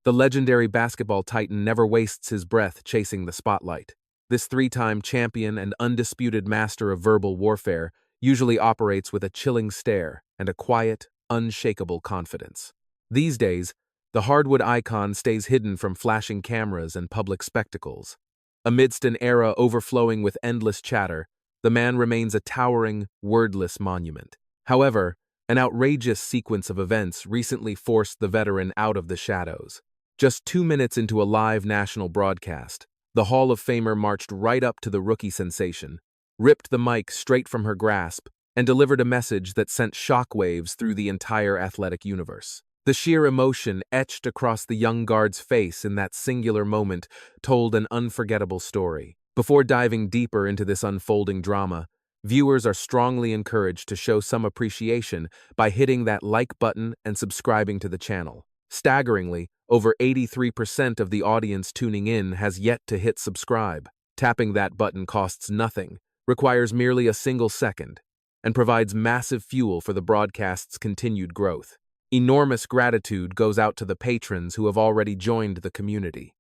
The legendary basketball titan never wastes his breath chasing the spotlight. This three-time champion and undisputed master of verbal warfare usually operates with a chilling stare and a quiet, unshakable confidence. These days, the hardwood icon stays hidden from flashing cameras and public spectacles. Amidst an era overflowing with endless chatter, the man remains a towering, wordless monument. However, an outrageous sequence of events recently forced the veteran out of the shadows. Just 2 minutes into a live national broadcast, the Hall of Famer marched right up to the rookie sensation, ripped the mic straight from her grasp, and delivered a message that sent shockwaves through the entire athletic universe. The sheer emotion etched across the young guard's face in that singular moment told an unforgettable story. Before diving deeper into this unfolding drama, viewers are strongly encouraged to show some appreciation by hitting that like button and subscribing to the channel. Staggeringly, over 83% of the audience tuning in has yet to hit subscribe. Tapping that button costs nothing, requires merely a single second, and provides massive fuel for the broadcast's continued growth. Enormous gratitude goes out to the patrons who have already joined the community.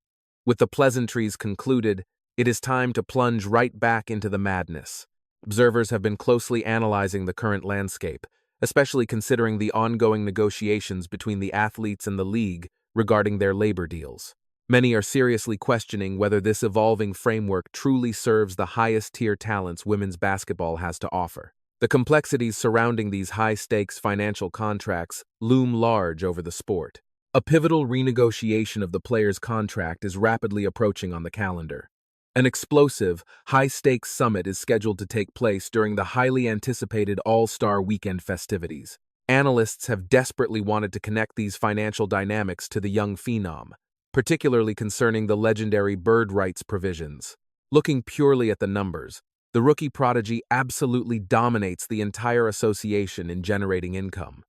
With the pleasantries concluded, it is time to plunge right back into the madness. Observers have been closely analyzing the current landscape, especially considering the ongoing negotiations between the athletes and the league regarding their labor deals. Many are seriously questioning whether this evolving framework truly serves the highest-tier talents women's basketball has to offer. The complexities surrounding these high-stakes financial contracts loom large over the sport. A pivotal renegotiation of the player's contract is rapidly approaching on the calendar. An explosive, high-stakes summit is scheduled to take place during the highly anticipated All-Star Weekend festivities. Analysts have desperately wanted to connect these financial dynamics to the young phenom, particularly concerning the legendary bird rights provisions. Looking purely at the numbers, the rookie prodigy absolutely dominates the entire association in generating income.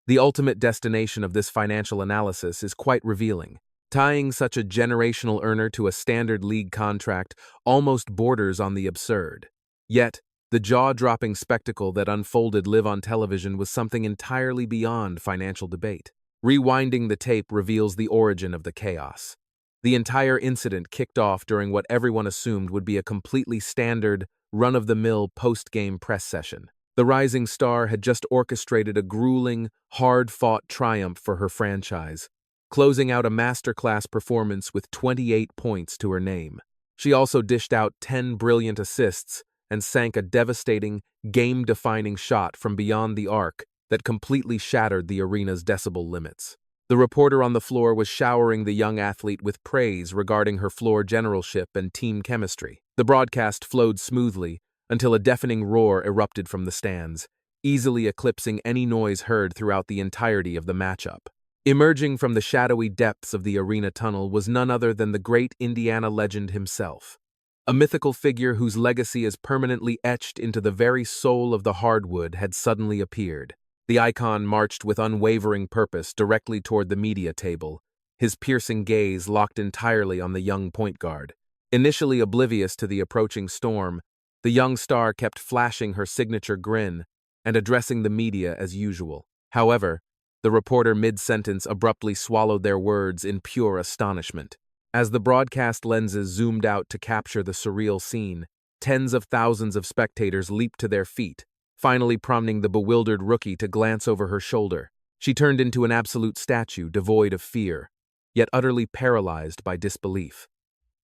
The ultimate destination of this financial analysis is quite revealing. Tying such a generational earner to a standard league contract almost borders on the absurd. Yet, the jaw-dropping spectacle that unfolded live on television was something entirely beyond financial debate. Rewinding the tape reveals the origin of the chaos. The entire incident kicked off during what everyone assumed would be a completely standard, run-of-the-mill post-game press session. The rising star had just orchestrated a grueling, hard-fought triumph for her franchise, closing out a masterclass performance with 28 points to her name. She also dished out 10 brilliant assists and sank a devastating, game-defining shot from beyond the arc that completely shattered the arena's decibel limits. The reporter on the floor was showering the young athlete with praise regarding her floor generalship and team chemistry. The broadcast flowed smoothly until a deafening roar erupted from the stands, easily eclipsing any noise heard throughout the entirety of the matchup. Emerging from the shadowy depths of the arena tunnel was none other than the great Indiana legend himself, a mythical figure whose legacy is permanently etched into the very soul of the hardwood had suddenly appeared. The icon marched with unwavering purpose directly toward the media table, his piercing gaze locked entirely on the young point guard. Initially oblivious to the approaching storm, the young star kept flashing her signature grin and addressing the media as usual. However, the reporter mid-sentence abruptly swallowed their words in pure astonishment. As the broadcast lenses zoomed out to capture the surreal scene, tens of thousands of spectators leaped to their feet, finally prompting the bewildered rookie to glance over her shoulder. She turned into an absolute statue devoid of fear, yet utterly paralyzed by disbelief.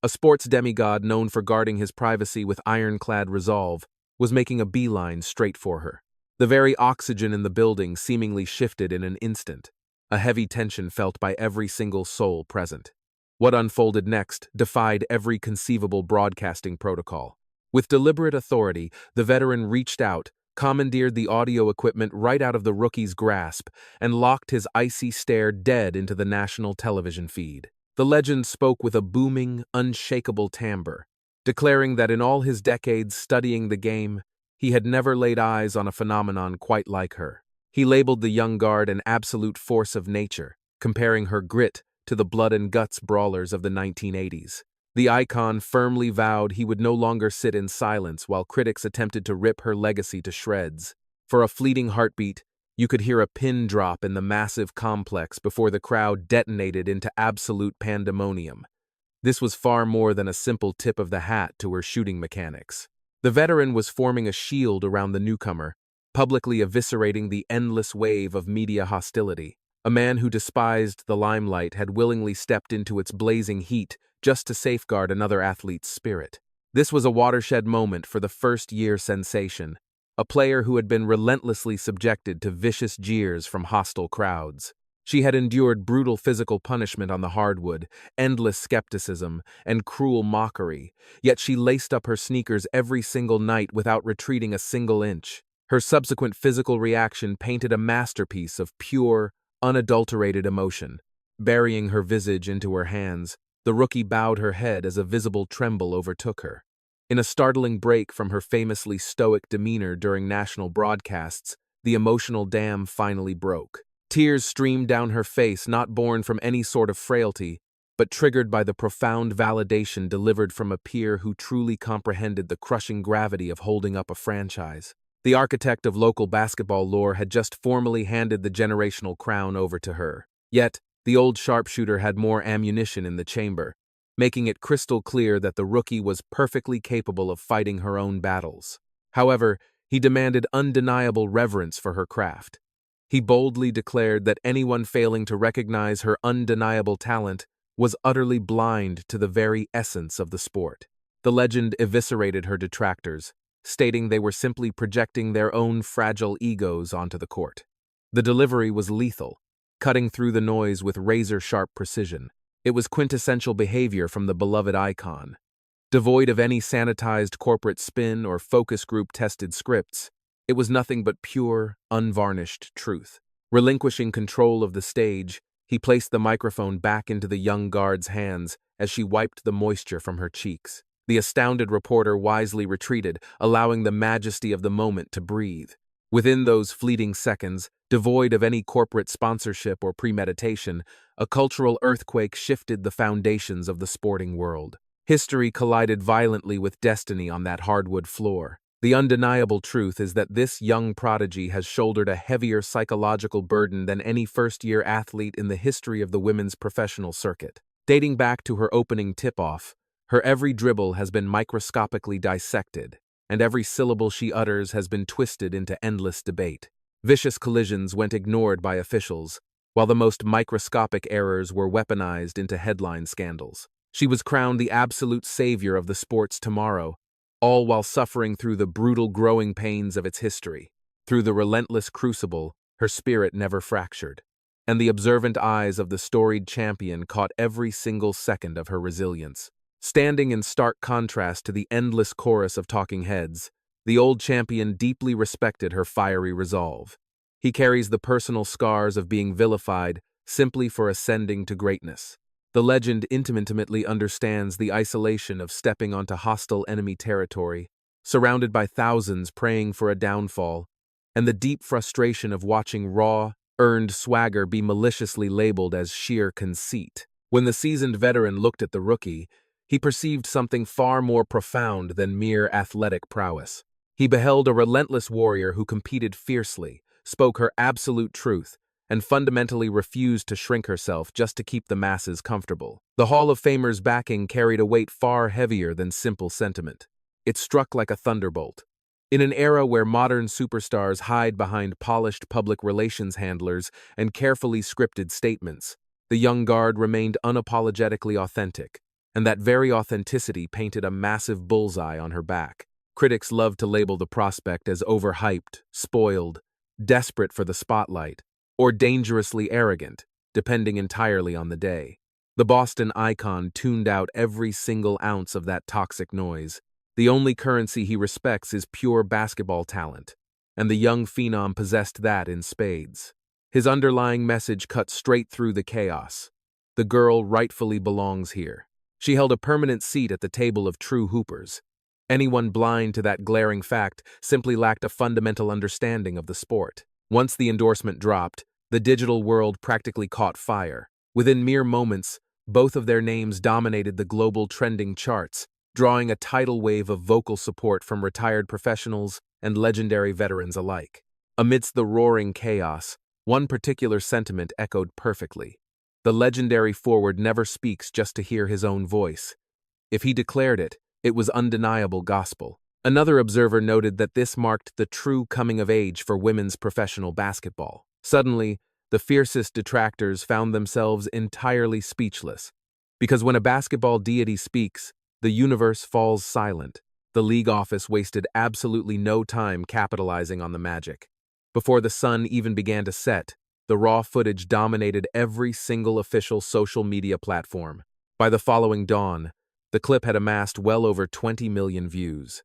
A sports demigod known for guarding his privacy with ironclad resolve was making a beeline straight for her. The very oxygen in the building seemingly shifted in an instant, a heavy tension felt by every single soul present. What unfolded next defied every conceivable broadcasting protocol. With deliberate authority, the veteran reached out, commandeered the audio equipment right out of the rookie's grasp, and locked his icy stare dead into the national television feed. The legend spoke with a booming, unshakable timbre, declaring that in all his decades studying the game, he had never laid eyes on a phenomenon quite like her. He labeled the young guard an absolute force of nature, comparing her grit to the blood-and-guts brawlers of the 1980s. The icon firmly vowed he would no longer sit in silence while critics attempted to rip her legacy to shreds. For a fleeting heartbeat, You could hear a pin drop in the massive complex before the crowd detonated into absolute pandemonium. This was far more than a simple tip of the hat to her shooting mechanics. The veteran was forming a shield around the newcomer, publicly eviscerating the endless wave of media hostility. A man who despised the limelight had willingly stepped into its blazing heat just to safeguard another athlete's spirit. This was a watershed moment for the first-year sensation, a player who had been relentlessly subjected to vicious jeers from hostile crowds. She had endured brutal physical punishment on the hardwood, endless skepticism, and cruel mockery, yet she laced up her sneakers every single night without retreating a single inch. Her subsequent physical reaction painted a masterpiece of pure, unadulterated emotion. Burying her visage into her hands, the rookie bowed her head as a visible tremble overtook her. In a startling break from her famously stoic demeanor during national broadcasts, the emotional dam finally broke. Tears streamed down her face, not born from any sort of frailty, but triggered by the profound validation delivered from a peer who truly comprehended the crushing gravity of holding up a franchise. The architect of local basketball lore had just formally handed the generational crown over to her. Yet, the old sharpshooter had more ammunition in the chamber, making it crystal clear that the rookie was perfectly capable of fighting her own battles. However, he demanded undeniable reverence for her craft. He boldly declared that anyone failing to recognize her undeniable talent was utterly blind to the very essence of the sport. The legend eviscerated her detractors, stating they were simply projecting their own fragile egos onto the court. The delivery was lethal, cutting through the noise with razor-sharp precision. It was quintessential behavior from the beloved icon. Devoid of any sanitized corporate spin or focus group-tested scripts, it was nothing but pure, unvarnished truth. Relinquishing control of the stage, he placed the microphone back into the young guard's hands as she wiped the moisture from her cheeks. The astounded reporter wisely retreated, allowing the majesty of the moment to breathe. Within those fleeting seconds, devoid of any corporate sponsorship or premeditation, a cultural earthquake shifted the foundations of the sporting world. History collided violently with destiny on that hardwood floor. The undeniable truth is that this young prodigy has shouldered a heavier psychological burden than any first-year athlete in the history of the women's professional circuit. Dating back to her opening tip-off, her every dribble has been microscopically dissected, and every syllable she utters has been twisted into endless debate. Vicious collisions went ignored by officials, while the most microscopic errors were weaponized into headline scandals. She was crowned the absolute savior of the sport's tomorrow, all while suffering through the brutal growing pains of its history. Through the relentless crucible, her spirit never fractured, and the observant eyes of the storied champion caught every single second of her resilience. Standing in stark contrast to the endless chorus of talking heads, the old champion deeply respected her fiery resolve. He carries the personal scars of being vilified simply for ascending to greatness. The legend intimately understands the isolation of stepping onto hostile enemy territory, surrounded by thousands praying for a downfall, and the deep frustration of watching raw, earned swagger be maliciously labeled as sheer conceit. When the seasoned veteran looked at the rookie, he perceived something far more profound than mere athletic prowess. He beheld a relentless warrior who competed fiercely, spoke her absolute truth, and fundamentally refused to shrink herself just to keep the masses comfortable. The Hall of Famer's backing carried a weight far heavier than simple sentiment. It struck like a thunderbolt. In an era where modern superstars hide behind polished public relations handlers and carefully scripted statements, the young guard remained unapologetically authentic, and that very authenticity painted a massive bullseye on her back. Critics loved to label the prospect as overhyped, spoiled, desperate for the spotlight, or dangerously arrogant, depending entirely on the day. The Boston icon tuned out every single ounce of that toxic noise. The only currency he respects is pure basketball talent, and the young phenom possessed that in spades. His underlying message cut straight through the chaos. The girl rightfully belongs here. She held a permanent seat at the table of true hoopers. Anyone blind to that glaring fact simply lacked a fundamental understanding of the sport. Once the endorsement dropped, the digital world practically caught fire. Within mere moments, both of their names dominated the global trending charts, drawing a tidal wave of vocal support from retired professionals and legendary veterans alike. Amidst the roaring chaos, one particular sentiment echoed perfectly. The legendary forward never speaks just to hear his own voice. If he declared it, it was undeniable gospel. Another observer noted that this marked the true coming of age for women's professional basketball. Suddenly, the fiercest detractors found themselves entirely speechless. Because when a basketball deity speaks, the universe falls silent. The league office wasted absolutely no time capitalizing on the magic. Before the sun even began to set, the raw footage dominated every single official social media platform. By the following dawn, the clip had amassed well over 20 million views.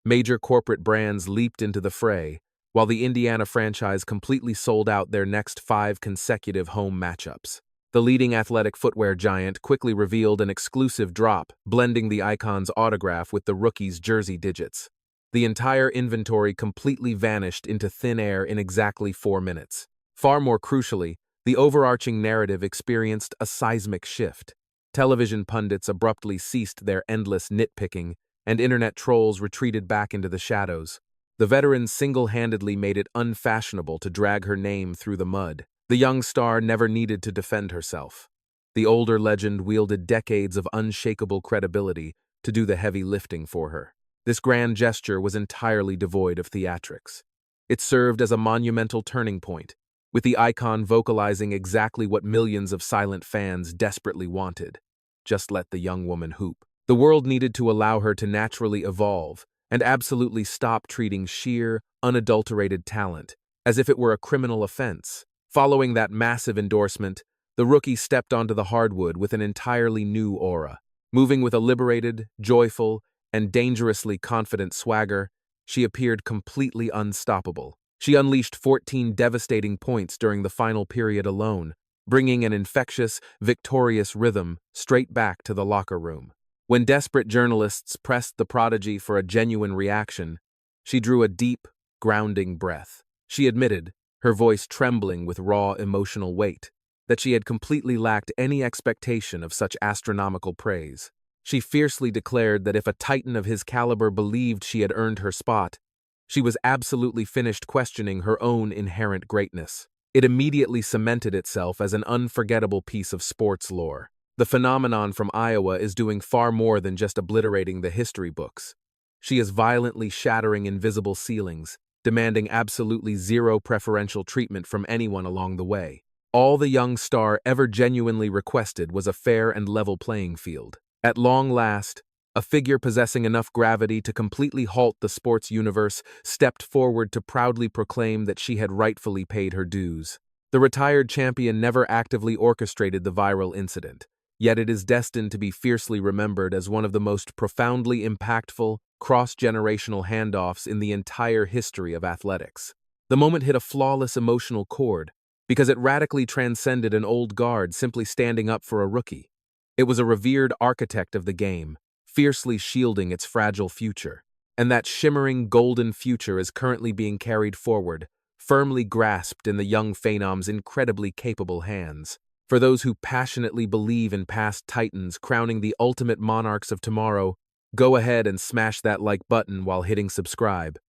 Major corporate brands leaped into the fray, while the Indiana franchise completely sold out their next 5 consecutive home matchups. The leading athletic footwear giant quickly revealed an exclusive drop, blending the icon's autograph with the rookie's jersey digits. The entire inventory completely vanished into thin air in exactly 4 minutes. Far more crucially, the overarching narrative experienced a seismic shift. Television pundits abruptly ceased their endless nitpicking, and internet trolls retreated back into the shadows. The veterans single-handedly made it unfashionable to drag her name through the mud. The young star never needed to defend herself. The older legend wielded decades of unshakable credibility to do the heavy lifting for her. This grand gesture was entirely devoid of theatrics. It served as a monumental turning point, with the icon vocalizing exactly what millions of silent fans desperately wanted. Just let the young woman hoop. The world needed to allow her to naturally evolve and absolutely stop treating sheer, unadulterated talent as if it were a criminal offense. Following that massive endorsement, the rookie stepped onto the hardwood with an entirely new aura. Moving with a liberated, joyful, and dangerously confident swagger, she appeared completely unstoppable. She unleashed 14 devastating points during the final period alone, bringing an infectious, victorious rhythm straight back to the locker room. When desperate journalists pressed the prodigy for a genuine reaction, she drew a deep, grounding breath. She admitted, her voice trembling with raw emotional weight, that she had completely lacked any expectation of such astronomical praise. She fiercely declared that if a titan of his caliber believed she had earned her spot, she was absolutely finished questioning her own inherent greatness. It immediately cemented itself as an unforgettable piece of sports lore. The phenomenon from Iowa is doing far more than just obliterating the history books. She is violently shattering invisible ceilings, demanding absolutely zero preferential treatment from anyone along the way. All the young star ever genuinely requested was a fair and level playing field. At long last, a figure possessing enough gravity to completely halt the sports universe stepped forward to proudly proclaim that she had rightfully paid her dues. The retired champion never actively orchestrated the viral incident, yet it is destined to be fiercely remembered as one of the most profoundly impactful, cross-generational handoffs in the entire history of athletics. The moment hit a flawless emotional chord, because it radically transcended an old guard simply standing up for a rookie. It was a revered architect of the game, fiercely shielding its fragile future. And that shimmering golden future is currently being carried forward, firmly grasped in the young phenom's incredibly capable hands. For those who passionately believe in past titans crowning the ultimate monarchs of tomorrow, go ahead and smash that like button while hitting subscribe.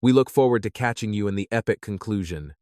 We look forward to catching you in the epic conclusion.